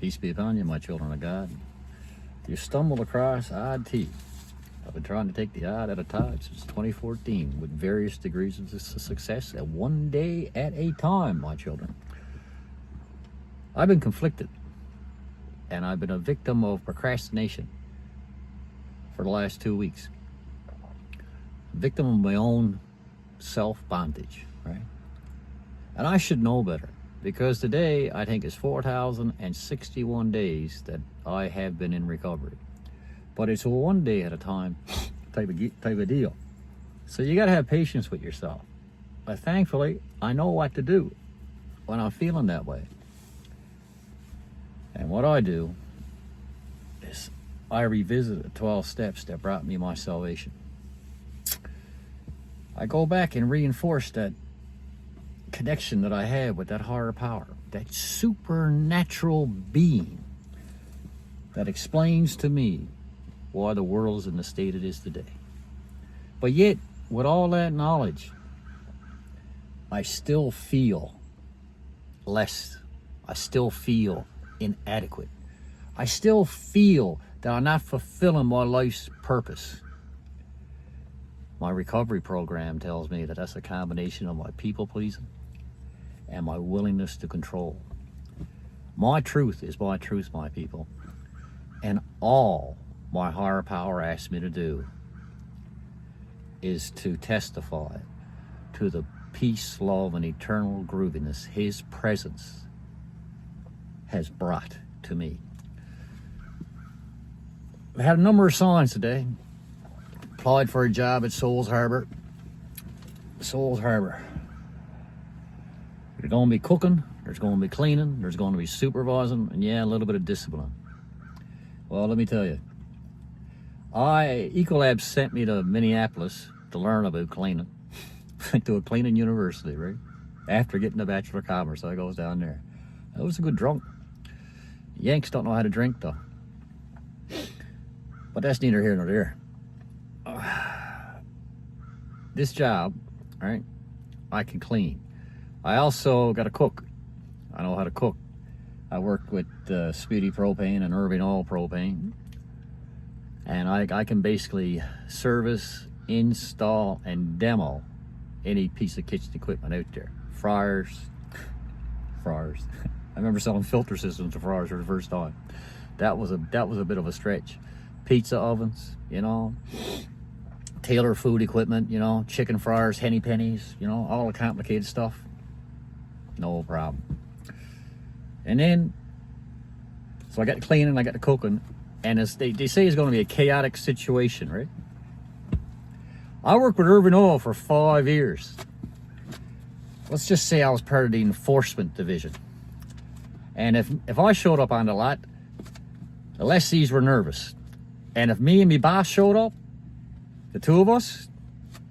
Peace be upon you, my children of God. You stumbled across oddT. I've been trying to take the odd out of Todd since 2014 with various degrees of success at one day at a time, my children. I've been conflicted, and I've been a victim of procrastination for the last 2 weeks. Victim of my own self-bondage, right? And I should know better, because today I think is 4,061 days that I have been in recovery. But it's a one day at a time type of deal. So you gotta have patience with yourself. But thankfully, I know what to do when I'm feeling that way. And what I do is I revisit the 12 steps that brought me my salvation. I go back and reinforce that connection that I have with that higher power, that supernatural being that explains to me why the world is in the state it is today. But yet, with all that knowledge, I still feel less. I still feel inadequate. I still feel that I'm not fulfilling my life's purpose. My recovery program tells me that that's a combination of my people pleasing and my willingness to control. My truth is my truth, my people. And all my higher power asks me to do is to testify to the peace, love, and eternal grooviness His presence has brought to me. I had a number of signs today. Applied for a job at Souls Harbor. Souls Harbor. There's going to be cooking, there's going to be cleaning, there's going to be supervising, and yeah, a little bit of discipline. Well, let me tell you, Ecolab sent me to Minneapolis to learn about cleaning. Went to a cleaning university, right? After getting a Bachelor of Commerce, I goes down there. I was a good drunk. Yanks don't know how to drink, though. But that's neither here nor there. This job, right, I can clean. I also got to cook. I know how to cook. I worked with Speedy Propane and Irving Oil Propane. And I can basically service, install, and demo any piece of kitchen equipment out there. Fryers. I remember selling filter systems to fryers for the first time. That was a bit of a stretch. Pizza ovens, you know, Taylor food equipment, you know, chicken fryers, henny pennies, you know, all the complicated stuff. No problem. And then, so I got the cleaning, I got the cooking, and they say it's going to be a chaotic situation, right? I worked with Irving Oil for 5 years. Let's just say I was part of the enforcement division. And if I showed up on the lot, the lessees were nervous. And if me and my boss showed up, the two of us,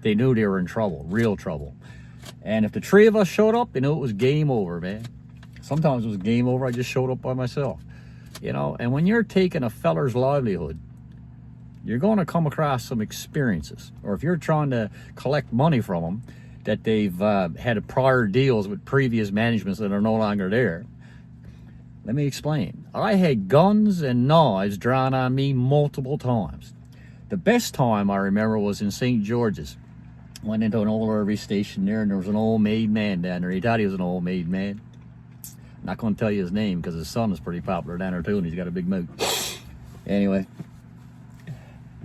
they knew they were in trouble, real trouble. And if the three of us showed up, they knew it was game over, man. Sometimes it was game over, I just showed up by myself. You know, and when you're taking a feller's livelihood, you're going to come across some experiences. Or if you're trying to collect money from them, that they've had prior deals with previous managements that are no longer there. Let me explain. I had guns and knives drawn on me multiple times. The best time I remember was in St. George's. Went into an old RV station there, and there was an old made man down there. He thought he was an old made man. I'm not going to tell you his name because his son is pretty popular down there too, and he's got a big mouth. Anyway,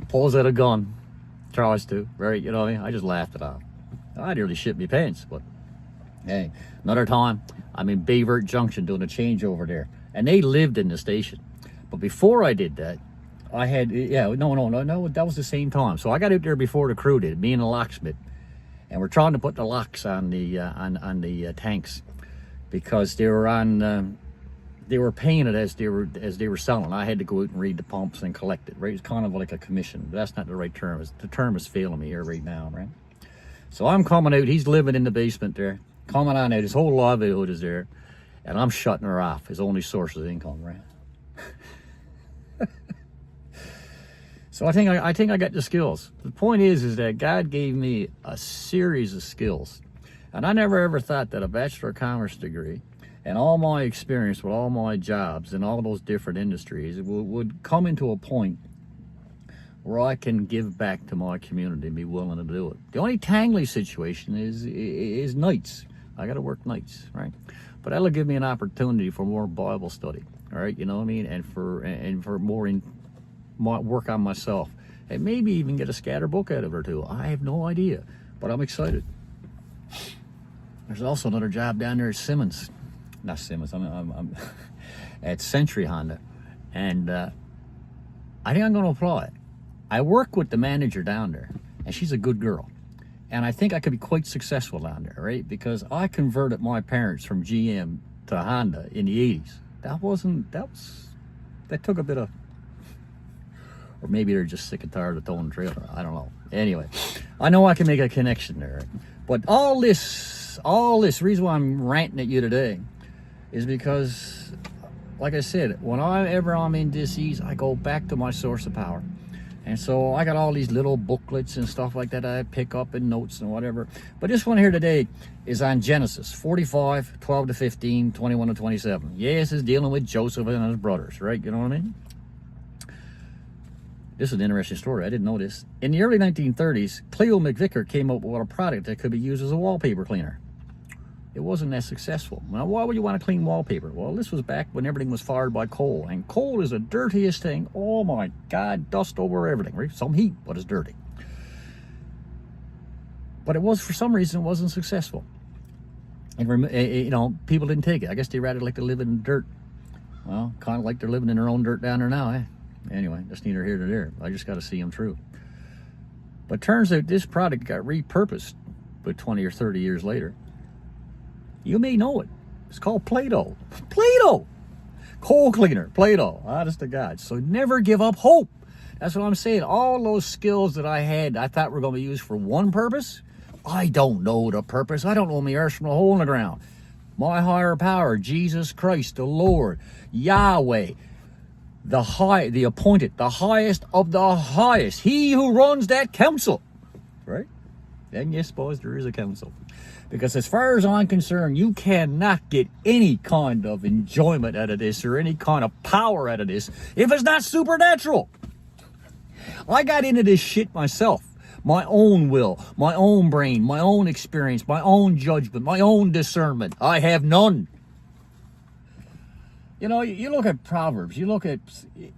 pulls out a gun, tries to, right? You know what I mean? I just laughed it off. I nearly shit my pants, but hey, another time, I'm in Bayvert Junction doing a changeover there, and they lived in the station. But before I did that, I had, no, that was the same time. So I got out there before the crew did, me and the locksmith, and we're trying to put the locks on the tanks because they were on, they were paying it as they were selling. I had to go out and read the pumps and collect it, right? It's kind of like a commission, but that's not the right term. The term is failing me here right now, right? So I'm coming out, he's living in the basement there, coming on out, his whole livelihood is there, and I'm shutting her off, his only source of income, right? So I think I got the skills. The point is that God gave me a series of skills. And I never ever thought that a Bachelor of Commerce degree and all my experience with all my jobs in all those different industries would come into a point where I can give back to my community and be willing to do it. The only tangly situation is nights. I got to work nights, right? But that'll give me an opportunity for more Bible study, all right? You know what I mean? And for more work on myself, and maybe even get a scatter book out of it or two. I have no idea, but I'm excited. There's also another job down there at Simmons. Not Simmons, I'm at Century Honda. And I think I'm going to apply. I work with the manager down there, and she's a good girl. And I think I could be quite successful down there, right? Because I converted my parents from GM to Honda in the 80s. That took a bit of, or maybe they're just sick and tired of towing the trailer. I don't know. Anyway, I know I can make a connection there. But all this reason why I'm ranting at you today is because, like I said, whenever I'm in disease, I go back to my source of power. And so I got all these little booklets and stuff like that I pick up in notes and whatever. But this one here today is on Genesis 45, 12 to 15, 21 to 27. Yes, it's dealing with Joseph and his brothers, right? You know what I mean? This is an interesting story. I didn't know this. In the early 1930s, Cleo McVicker came up with a product that could be used as a wallpaper cleaner. It wasn't that successful. Now, why would you want to clean wallpaper? Well, this was back when everything was fired by coal. And coal is the dirtiest thing. Oh, my God, dust over everything, right? Some heat, but it's dirty. But it was, for some reason, it wasn't successful. And, you know, people didn't take it. I guess they rather like to live in dirt. Well, kind of like they're living in their own dirt down there now, eh? Anyway, that's neither here nor there. I just got to see them through. But turns out this product got repurposed, but 20 or 30 years later. You may know it. It's called Play-Doh. Play-Doh! Coal cleaner, Play-Doh. Honest to God. So never give up hope. That's what I'm saying. All those skills that I had, I thought were going to be used for one purpose. I don't know the purpose. I don't know my earth from a hole in the ground. My higher power, Jesus Christ, the Lord, Yahweh, the appointed, the highest of the highest. He who runs that council. Right? Then you suppose there is a council. Because as far as I'm concerned, you cannot get any kind of enjoyment out of this or any kind of power out of this if it's not supernatural. I got into this shit myself. My own will, my own brain, my own experience, my own judgment, my own discernment. I have none. You know, you look at Proverbs, you look at,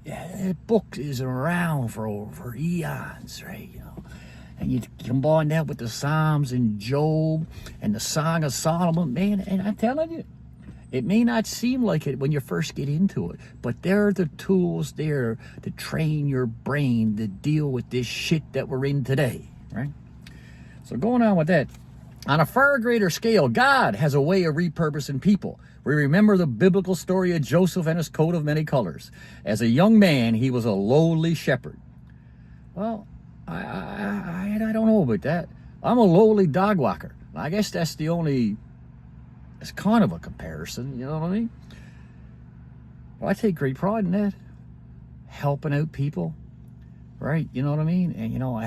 that book is around for eons, right? You know, and you combine that with the Psalms and Job and the Song of Solomon, man, and I'm telling you, it may not seem like it when you first get into it, but there are the tools there to train your brain to deal with this shit that we're in today, right? So going on with that, on a far greater scale, God has a way of repurposing people. We remember the biblical story of Joseph and his coat of many colors. As a young man, he was a lowly shepherd. Well, I don't know about that. I'm a lowly dog walker. I guess that's it's kind of a comparison, you know what I mean? Well, I take great pride in that. Helping out people, right? You know what I mean? And, you know,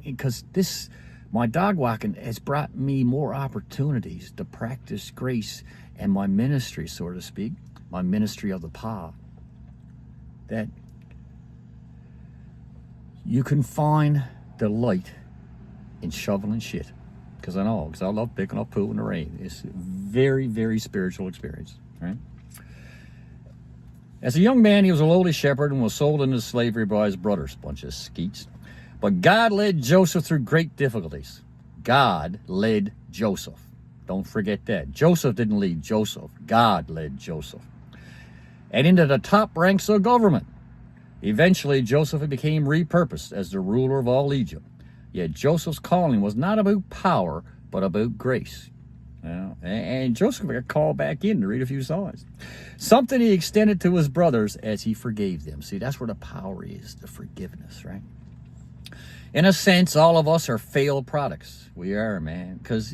because my dog walking has brought me more opportunities to practice grace and my ministry, so to speak, my ministry of the paw, that you can find delight in shoveling shit. Because I love picking up poo in the rain. It's a very, very spiritual experience, right? As a young man, he was a lowly shepherd and was sold into slavery by his brothers, bunch of skeets. But God led Joseph through great difficulties. God led Joseph. Don't forget that. Joseph didn't lead Joseph. God led Joseph. And into the top ranks of government. Eventually, Joseph became repurposed as the ruler of all Egypt. Yet Joseph's calling was not about power, but about grace. And Joseph got called back in to read a few Psalms. Something he extended to his brothers as he forgave them. See, that's where the power is, the forgiveness, right? In a sense, all of us are failed products. We are, man. Because,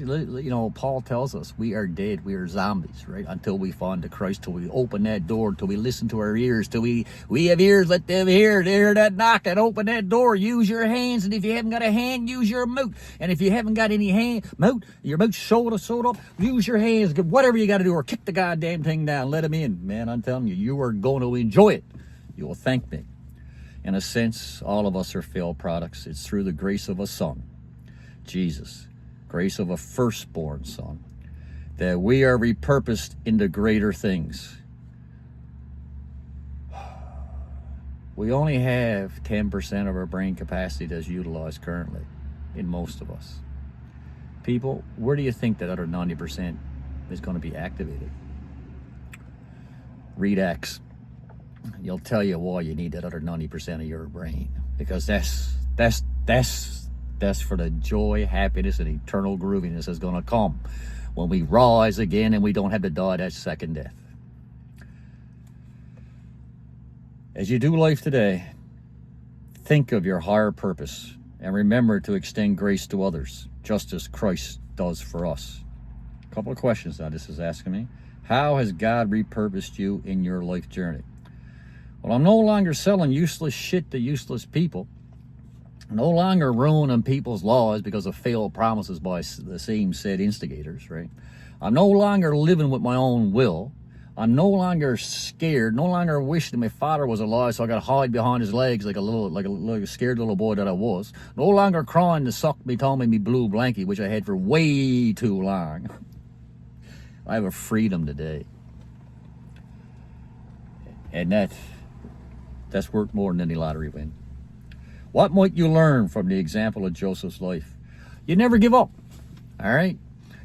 Paul tells us we are dead. We are zombies, right? Until we find the Christ, till we open that door, till we listen to our ears, till we have ears, let them hear. They hear that knock and open that door. Use your hands. And if you haven't got a hand, use your mouth. And if you haven't got any mouth, your mouth sewed up, use your hands. Whatever you got to do, or kick the goddamn thing down. Let them in. Man, I'm telling you, you are going to enjoy it. You will thank me. In a sense, all of us are failed products. It's through the grace of a son, Jesus, grace of a firstborn son, that we are repurposed into greater things. We only have 10% of our brain capacity that's utilized currently in most of us. People, where do you think that other 90% is going to be activated? Read Acts. You'll tell you why you need that other 90% of your brain, because that's for the joy, happiness, and eternal grooviness that's going to come when we rise again and we don't have to die that second death. As you do life today, think of your higher purpose and remember to extend grace to others, just as Christ does for us. A couple of questions now this is asking me. How has God repurposed you in your life journey? Well, I'm no longer selling useless shit to useless people. No longer ruining people's lives because of failed promises by the same said instigators, right? I'm no longer living with my own will. I'm no longer scared, no longer wishing my father was alive so I got to hide behind his legs like a scared little boy that I was. No longer crying to suck me, Tommy, me blue blankie, which I had for way too long. I have a freedom today. And that's worth more than any lottery win. What might you learn from the example of Joseph's life? You never give up, all right?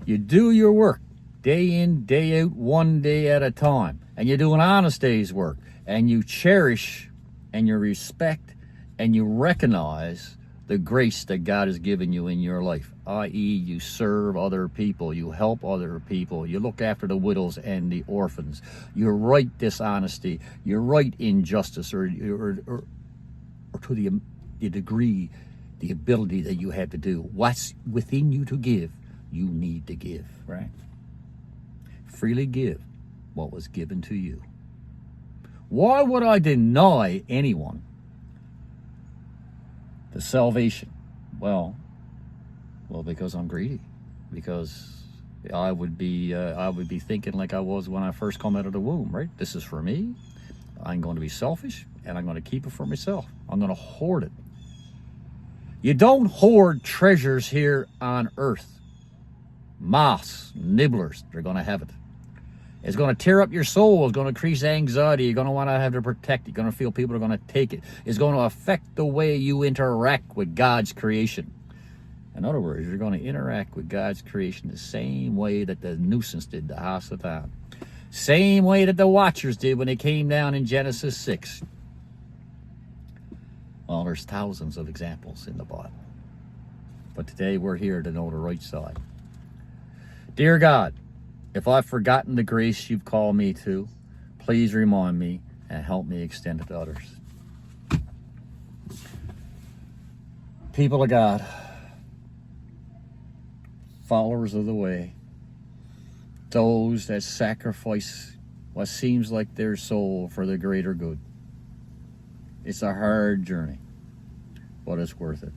You do your work day in, day out, one day at a time. And you do an honest day's work. And you cherish and you respect and you recognize the grace that God has given you in your life, i.e. you serve other people, you help other people, you look after the widows and the orphans, you right dishonesty, you right injustice, or to the degree, the ability that you have to do. What's within you to give, you need to give, right? Freely give what was given to you. Why would I deny anyone the salvation? Well, because I'm greedy. Because I would be thinking like I was when I first come out of the womb, right? This is for me. I'm going to be selfish, and I'm going to keep it for myself. I'm going to hoard it. You don't hoard treasures here on earth. Moths, nibblers, they're going to have it. It's going to tear up your soul. It's going to increase anxiety. You're going to want to have to protect it. You're going to feel people are going to take it. It's going to affect the way you interact with God's creation. In other words, you're going to interact with God's creation the same way that the nuisance did the house of time. Same way that the Watchers did when they came down in Genesis 6. Well, there's thousands of examples in the Bible. But today we're here to know the right side. Dear God, if I've forgotten the grace you've called me to, please remind me and help me extend it to others. People of God, followers of the way, those that sacrifice what seems like their soul for the greater good. It's a hard journey, but it's worth it.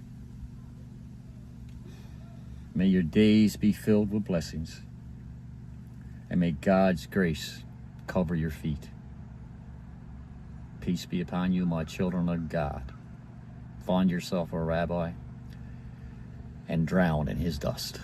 May your days be filled with blessings. And may God's grace cover your feet. Peace be upon you, my children of God. Find yourself a rabbi and drown in his dust.